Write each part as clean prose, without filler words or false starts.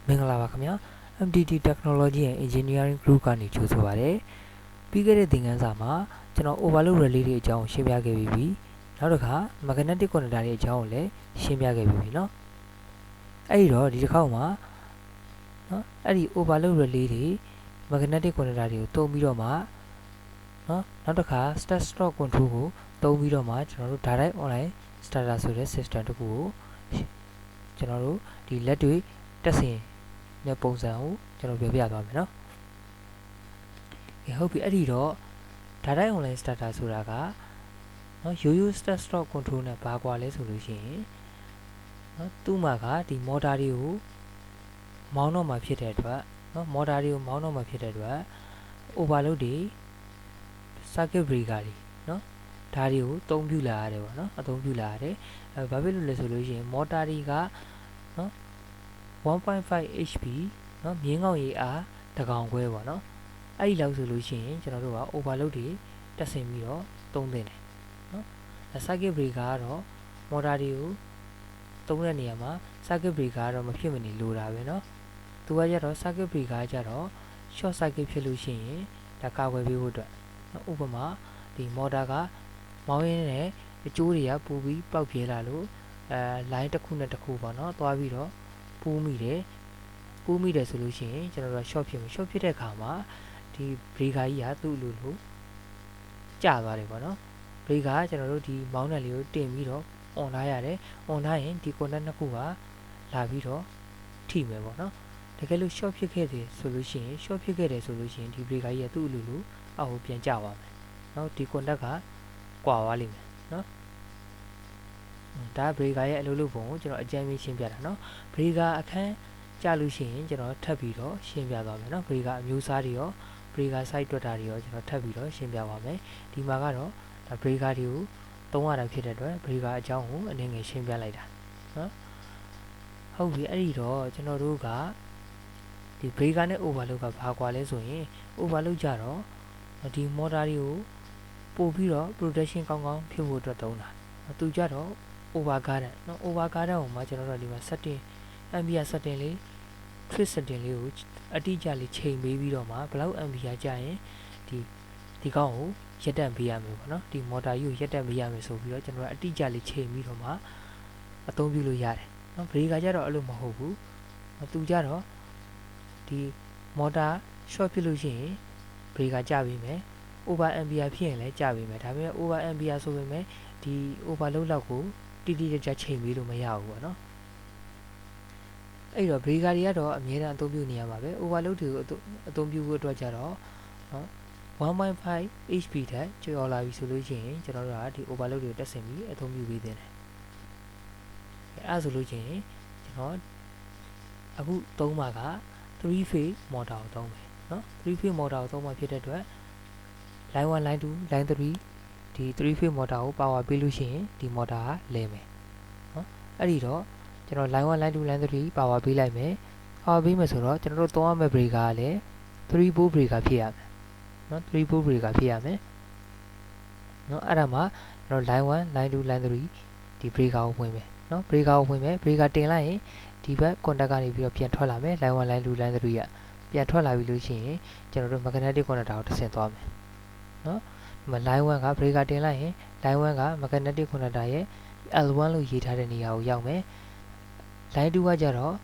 မင်္ဂလာပါခင်ဗျာ MTT Technology and Engineering Group ကနေကြိုဆိုပါရစေပြီးခဲ့တဲ့သင်ခန်းစာမှာကျွန်တော် overload relay တွေအကြောင်းရှင်းပြခဲ့ပြီးပြီနောက်တစ်ခါ magnetic connector တွေအကြောင်းကိုလည်းရှင်းပြခဲ့ပြီးပြီเนาะအဲ့ဒီတော့ဒီတစ်ခေါက်မှာเนาะအဲ့ဒီ overload relay တွေ magnetic connector တွေကိုတုံးပြီးတော့မှเนาะနောက်တစ်ခါ start stop control ကိုတုံးပြီးတော့မှကျွန်တော်တို့ direct online starter ဆိုတဲ့ system တစ်ခုကိုကျွန်တော်တို့ဒီလက်တွေတက်ဆင်နဲ့ပုံစံကိုကျွန်တော်ပြောပြသွားမယ်เนาะဟုတ်ပြီအဲ့ဒီတော့ data online starter ဆိုတာကเนาะရိုးရိုး start stop control နဲ့ဘာကွာလဲဆိုလို့ရှိရင်เนาะသူ့မှာကဒီ motor တွေကိုမောင်းတော့မှာဖြစ်တဲ့အတွက်เนาะ motor တွေကိုမောင်းတော့မှာဖြစ်တဲ့အတွက် overload တွေ circuit breaker တွေเนาะဒါတွေကိုအသုံးပြုလာရတယ်ပေါ့เนาะအသုံးပြုလာရတယ်ဘာဖြစ်လို့လဲဆိုလို့ရှိရင် motor တွေကเนาะ1.5 HP เนาะမြင်းကောင်းရေအားတကောင်ခွဲပေါ့เนาะအဲ့ဒီလောက်ဆိုလို့ရှိရင်ကျွန်တော်တို့က overload တွေတက်ဆင်ပြီးတော့သုံးသင့်တယ်เนาะ circuit breaker ကတော့ motor တွေကိုသုံးတဲ့နေရာမှာ circuit breaker ကတော့မဖြစ်မနေလိုတာပဲเนาะသူကကြတော့ circuit breaker ကြတော့ short circuit ဖြစ်လို့ရှိရင်ဒါကာကွယ်ပေးဖို့အတွက်ဥပမာဒီ motor ကမောင်းရင်းနဲ့အကျိုးတွေကပူပြီးပေါက်ပြဲလာလို့line တစ်ခုနဲ့တစ်ခုပေါ့เนาะသွားပြီးတော့ပူးမိတယ်ဆိုလို့ရှိရင်ကျွန်တော်တို့ short ဖြစ်မယ် short ဖြစ်တဲ့အခါမှာဒီ breaker ကြီးကသူ့လိုကျသွားတယ်ပေါ့နော် breaker ကကျွန်တော်တို့ဒီမောင်းနယ်လေးကိုတင်ပြီးတော့ on ထားရတယ် on ထားရင်ဒီ contact နှစ်ခုကလာပြီးတော့ထိမယ်ပေါ့နော်တကယ်လို့ short ဖြစ်ခဲ့တယ်ဆိုလို့ရှိရင် short ဖြစ်ခဲ့တယ်ဆိုလို့ရှိရင်ဒီ breaker ကြီးကသူ့လိုအောက်ကိုပြန်ကျသွားမယ်နော်ဒီ contact ကကွာသွားလိမ့်မယ်နော်ဒါ breaker ရဲ့အလုပ်လုပ်ပုံကိုကျွန်တော်အကြမ်းမြင်ရှင်းပြတာနော် breaker အခန်းကြလို့ရှိရင်ကျွန်တော်ထပ်ပြီးတော့ရှင်းပြသွားမယ်เนาะ breaker အမျိုးအစားတွေရော breaker site တွက်တာတွေရောကျွန်တော်ထပ်ပြီးတော့ရှင်းပြပါမယ်ဒီမှာကတော့ဒါ breaker တွေကိုသုံးရတာဖြစ်တဲ့အတွက် breaker အကြောင်းကိုအနေငယ်ရှင်းပြလိုက်တာเนาะဟုတ်ပြီအဲ့ဒီတော့ကျွန်တော်တို့ကဒီ breaker နဲ့ overload ကဘာကွာလဲဆိုရင် overload ကြတော့ဒီ motor တွေကိုပို့ပြီးတော့ protection ကောင်းကောင်းဖြစ်ဖို့အတွက်သုံးတာသူကြတော့ over current เนาะ over current ကိုမှကျွန်တော်တို့ဒီမှာ setting ampere setting လေး trip setting လေးကိုအတိအကျလေးချိန်ပေးပြီးတော့မှဘယ်လောက် ampere ကြာရင်ဒီကောင်ကိုရက်တန့်ပေးရမယ်ပေါ့နော်ဒီ motor ကြီးကိုရက်တန့်ပေးရမယ်ဆိုပြီးတော့ကျွန်တော်အတိအကျလေးချိန်ပြီးတော့မှအသုံးပြုလို့ရတယ်နော် breaker ကြတော့အဲ့လိုမဟုတ်ဘူးသူကြတော့ဒီ motor short ဖြစ်လို့ရှိရင် breaker ကျပေးမယ် over ampere ဖြစ်ရင်လည်းကျပေးမယ်ဒါပေမဲ့ over ampere ဆိုပေမဲ့ဒီ overload လောက်ကိုတိတိကျကျချိန်ပေးလို့မရဘူးပေါ့နော်အဲ့တော့ breaker တွေကတော့အများအားအသုံးပြုနေရမှာပဲ overload တွေကိုအသုံးပြုဖို့အတွက်ကြတော့နော်1.5 HP ထက်ကျော်လာပြီဆိုလို့ရှိရင်ကျွန်တော်တို့ကဒီ overload တွေကိုတက်ဆင်ပြီးအသုံးပြုပေးသင့်တယ်အဲ့ဆိုလို့ရှိရင်ကျွန်တော်အခုသုံးမှာက3 phase motor ကိုသုံးမယ်နော်3 phase motor ကိုသုံးမှာဖြစ်တဲ့အတွက် line 1 line 2 line 3ဒီ3 phase motor ကို power ပေးလို့ရှိရင်ဒီ motor ကလဲမယ်နော်အဲ့ဒီတော့ကျွန်တော် line 1 line 2 line 3 power ပေးလိုက်မယ် power ပေးမယ်ဆိုတော့ကျွန်တော်တို့သုံးရမယ့် breaker ကလည်း3 volt breaker ဖြစ်ရမယ်နော်3 volt breaker ဖြစ်ရမယ်နော်အဲ့ဒါမှကျွန်တော် line 1 line 2 line 3ဒီ breaker ကိုဝင်မယ်နော် breaker ကိုဝင်မယ် breaker တင်လိုက်ရင်ဒီဘက် contact ကနေပြီးတော့ပြန်ထွက်လာမယ် line 1 line 2 line 3ကပြန်ထွက်လာပြီလို့ရှိရင်ကျွန်တော်တို့ magnetic connector ကိုတစ်ဆင့်သွားမယ်နော်ဒီမှာ line 1က breaker တင်လိုက်ရင် line 1က magnetic connector ရဲ့ L1 လို့ရေးထားတဲ့နေရာကိုရောက်မယ်line 2ကကြတော့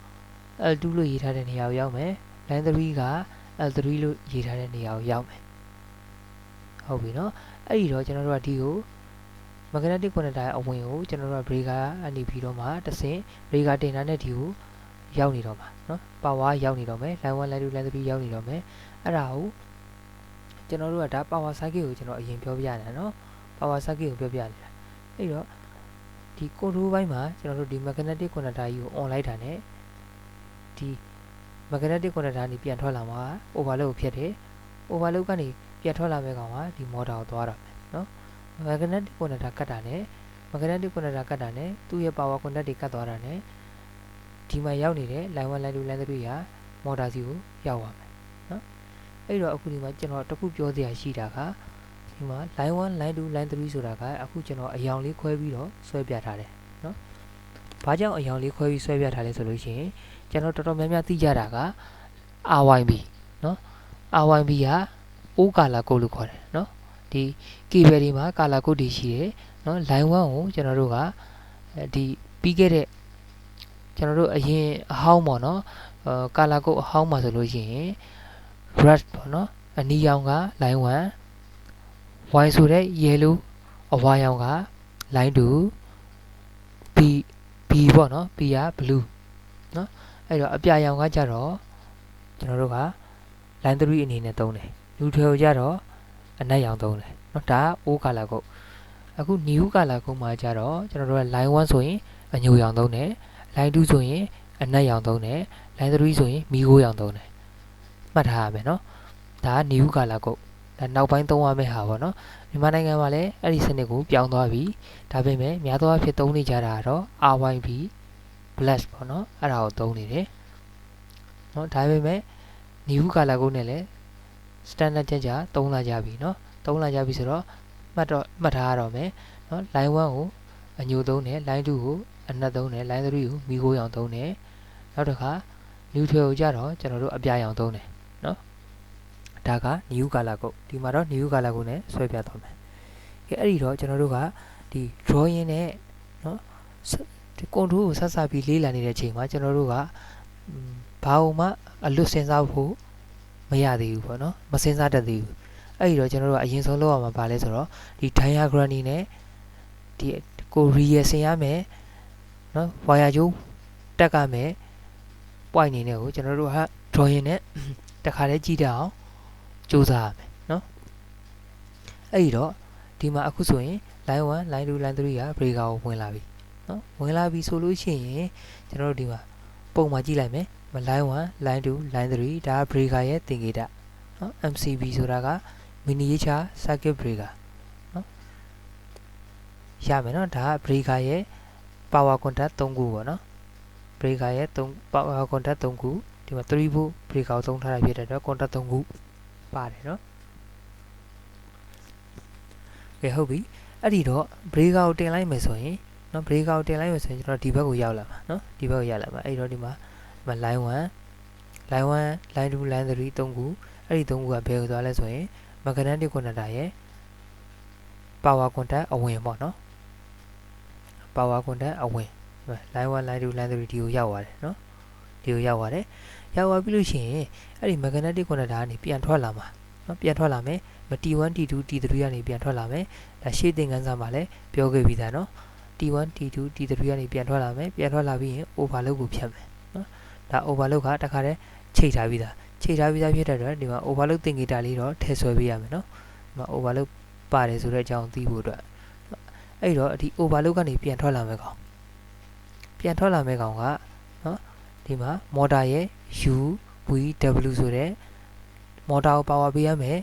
L2 လို့ရေးထားတဲ့နေရာကိုရောက်မယ် line 3က L3 လို့ရေးထားတဲ့နေရာကိုရောက်မယ်ဟုတ်ပြီနော်အဲ့ဒီတော့ကျွန်တော်တို့ကဒီကို magnetic connector အဝင်ကိုကျွန်တော်တို့က breaker အနေပြီးတော့မှတစ်ဆင့် breaker တင်တာနဲ့ဒီကိုရောက်နေတော့မှာနော် power ရောက်နေတော့မယ် line 1 line 2 line 3ရောက်နေတော့မယ်အဲ့ဒါကိုကျွန်တော်တို့ကဒါ power circuit ကိုကျွန်တော်အရင်ပြောပြရတယ်နော် power circuit ကိုပြောပြနေတာအဲ့တော့ဒီ control ဘိုင်းမှာကျွန်တော်တို့ဒီ magnetic connector ကြီးကို on လိုက်တာနဲ့ဒီ magnetic connector ကနေပြန်ထွက်လာမှာ overload ကိုဖြတ်တယ် overload ကနေပြန်ထွက်လာမဲ့ကောင်ကဒီ motor ကိုသွားတာပဲเนาะ magnetic connector ကတ်တာနဲ့ magnetic connector ကတ်တာနဲ့သူ့ရဲ့ power contact တွေကတ်သွားတာနဲ့ဒီမှာရောက်နေတဲ့ line 1 line 2 line 3က motor စီကိုရောက်သွားမယ်เนาะအဲ့တော့အခုဒီမှာကျွန်တော်တခုပြောစရာရှိတာကဒီမှာ line 1 line 2 line 3ဆိုတာကအခုကျွန်တော်အယောင်လေးခွဲပြီးတော့ဆွဲပြထားတယ်เนาะ ဘာကြောင့်အယောင်လေးခွဲပြီးဆွဲပြထားလဲဆိုလို့ရှိရင်ကျွန်တော်တော်တော်များများသိကြတာက RYB เนาะ RYB က O color code လို့ခေါ်တယ်เนาะဒီ cable တွေမှာ color code တွေရှိတယ်เนาะ line 1ကိုကျွန်တော်တို့ကဒီပြီးခဲ့တဲ့ကျွန်တော်တို့အရင်အဟောင်းပေါ့เนาะcolor code အဟောင်းမှာဆိုလို့ရှိရင် red ပေါ့เนาะအနီရောင်က line 1 Y ဆိုတဲ့ yellow အဝါရောင်က line 2 B ပေါ့เนาะ B က blue เนาะအဲ့တော့အပြာရောင်ကကြတော့ကျွန်တော်တို့က line 3အနေနဲ့သုံးတယ် neutral ကိုကြတော့အနက်ရောင်သုံးတယ်เนาะဒါက O color code အခု new color code မှာကြတော့ကျွန်တော်တို့က line 1ဆိုရင်အညိုရောင်သုံးတယ် line 2ဆိုရင်အနက်ရောင်သုံးတယ် line 3ဆိုရင်မီးခိုးရောင်သုံးတယ်မှတ်ထားရမယ်เนาะဒါက new color code ဒါနောက်ပိုင်းသုံးရမယ့်ဟာပေါ့เนาะမြန်မာနိုင်ငံမှာလည်းအဲ့ဒီစနစ်ကိုပြောင်းသွားပြီဒါပေမဲ့များသောအားဖြင့်သုံးနေကြတာကတော့ RYB plus ပေါ့เนาะအဲ့ဒါကိုသုံးနေတယ်เนาะဒါပေမဲ့ new color code နဲ့လည်း standard ကြသုံးလာကြပြီเนาะသုံးလာကြပြီဆိုတော့မှတ်ထားရတော့မယ်เนาะ line 1ကိုအညိုသုံးတယ် line 2ကိုအနက်သုံးတယ် line 3ကိုမီးခိုးရောင်သုံးတယ်နောက်တစ်ခါ neutral ကိုကြတော့ကျွန်တော်တို့အပြာရောင်သုံးတယ်เนาะဒါက new color code ဒီမှာတော့ new color code နဲ့ဆွဲပြသွားမယ်ကဲအဲ့ဒီတော့ကျွန်တော်တို့ကဒီ drawing နဲ့เนาะဒီ control ကိုဆက်ပြီးလေ့လာနေတဲ့အချိန်မှာကျွန်တော်တို့ကဘာမှအလွတ်စဉ်းစားဖို့မရသေးဘူးပေါ့နော်မစဉ်းစားတတ်သေးဘူးအဲ့ဒီတော့ကျွန်တော်တို့ကအရင်ဆုံးလုပ်ရမှာပါလဲဆိုတော့ဒီ diagram နေနဲ့ဒီကို real ဆင်ရမယ်နော် wire ကျိုးတက်ကမယ် point နေနဲ့ကိုကျွန်တော်တို့က drawing နဲ့တခါတည်းကြည့်တတ်အောင်စူးစမ်းရမယ်နော်အဲ့ဒီတော့ဒီမှာအခုဆိုရင် line 1 line 2 line 3က breaker ကိုဝင်လာပြီနော်ဝင်လာပြီဆိုလို့ရှိရင်ကျွန်တော်တို့ဒီမှာပုံမှာကြည့်လိုက်မယ်line 1 line 2 line 3ဒါက breaker ရဲ့သင်္ကေတနော် MCB ဆိုတာက miniature circuit breaker နော်ရမယ်နော်ဒါက breaker ရဲ့ power contact 3ခုပေါ့နော် breaker ရဲ့power contact 3ခုဒီမှာ3 volt breaker ကိုသုံးထားတာဖြစ်တဲ့အတွက် contact 3ခုပါတယ်နော်ကဲဟုတ်ပြီအဲ့ဒီတော့ breaker ကိုတင်လိုက်မယ်ဆိုရင်နော် breaker ကိုတင်လိုက်မယ်ဆိုရင်ကျွန်တော်ဒီဘက်ကိုရောက်လာမှာနော်ဒီဘက်ကိုရောက်လာမှာအဲ့တော့ဒီမှာline 1 line 1 line 2 line 3 3ခုအဲ့ဒီ3ခုကဘယ်ကိုသွားလဲဆိုရင် magnetic conductor ရဲ့ power contact အဝင်ပေါ့နော် power contact အဝင် line 1 line 2 line 3ဒီကိုရောက်သွားတယ်နော်ဒီကိုရောက်သွားတယ်ရောက်သွားပြီလို့ရှိရင်အဲ့ဒီ magnetic conductor ကနေပြန်ထွက်လာမှာနော်ပြန်ထွက်လာမယ်T1 T2 T3 ကနေပြန်ထွက်လာမယ်ဒါရှေ့သင်ခန်းစာမှာလည်းပြောခဲ့ပြီးသားနော် T1 T2 T3 ကနေပြန်ထွက်လာမယ်ပြန်ထွက်လာပြီးရင် overload ကိုဖြတ်မယ်နော်ဒါ overload ကတခါတည်းချိန်ထားပြီးသားဖြစ်တဲ့အတွက်ဒီမှာ overload သင်္ကေတလေးတော့ထည့်ဆွဲပေးရမယ်နော်ဒီမှာ overload ပါတယ်ဆိုတဲ့အကြောင်းသိဖို့အတွက်အဲ့တော့ဒီ overload ကနေပြန်ထွက်လာမယ်ကောင်ကနော်ဒီမှာ motor ရဲ့ U V W ဆိုတဲ့ motor ကို power ပေးရမယ်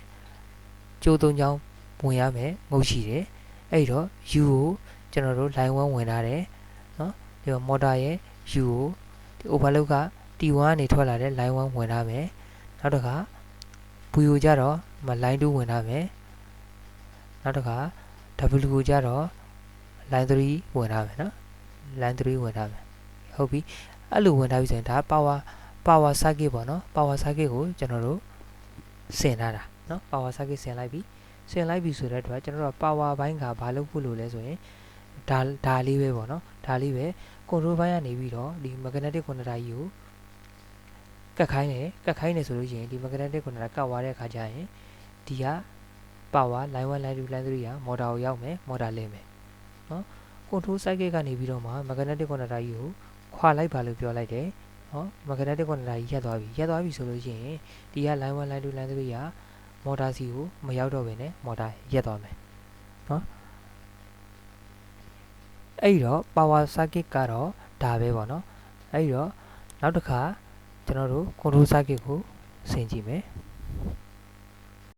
ကျိုးသုံးချောင်းဝင်ရမယ်ငုတ်ရှိတယ်အဲ့တော့ U ကိုကျွန်တော်တို့ line 1ဝင်ထားတယ်နော်ဒီမှာ motor ရဲ့ U ကိုဒီ overload က T1 ကနေထွက်လာတဲ့ line 1ဝင်ထားမယ်နောက်တစ်ခါ V ကိုကြတော့line 2ဝင်ထားမယ်နောက်တစ်ခါ W ကိုကြတော့ line 3ဝင်ထားမယ်နော် line 3ဝင်ထားမယ်ဟုတ်ပြီအဲ့လိုဝင်ထားပြီဆိုရင်ဒါ power circuit ပေါ့နော် power circuit ကိုကျွန်တော်တို့ဆင်ထားတာနော် power circuit ဆင်လိုက်ပြီဆိုတဲ့အတွက်ကျွန်တော်တို့ power ဘိုင်းကဘာလုပ်ဖို့လို့လဲဆိုရင်ဒါလေးပဲပေါ့နော်ဒါလေးပဲ control ဘိုင်းကနေပြီးတော့ဒီ magnetic conductor ကြီးကိုကတ်ခိုင်းတယ်ဆိုလို့ရှိရင်ဒီ magnetic conductor ကတ်သွားတဲ့အခါကျရင်ဒီက power line 1 line 2 line 3က motor ကိုရောက်မယ် motor လဲမယ်နော် control circuit ကနေပြီးတော့မှ magnetic conductor ကြီးကိုခွာလိုက်ပါလို့ပြောလိုက်တယ်နော် magnetic conductor ကြီးရပ်သွားပြီဆိုလို့ရှိရင်ဒီက line 1 line 2 line 3က motor စီကိုမရောက်တော့ဘဲနဲ့ motor ရပ်သွားမယ်နော်အဲ့တော့ power circuit ကတော့ဒါပဲပေါ့နော်အဲ့တော့နောက်တစ်ခါကျွန်တော်တို့ control circuit ကိုဆင်ကြည့်မယ်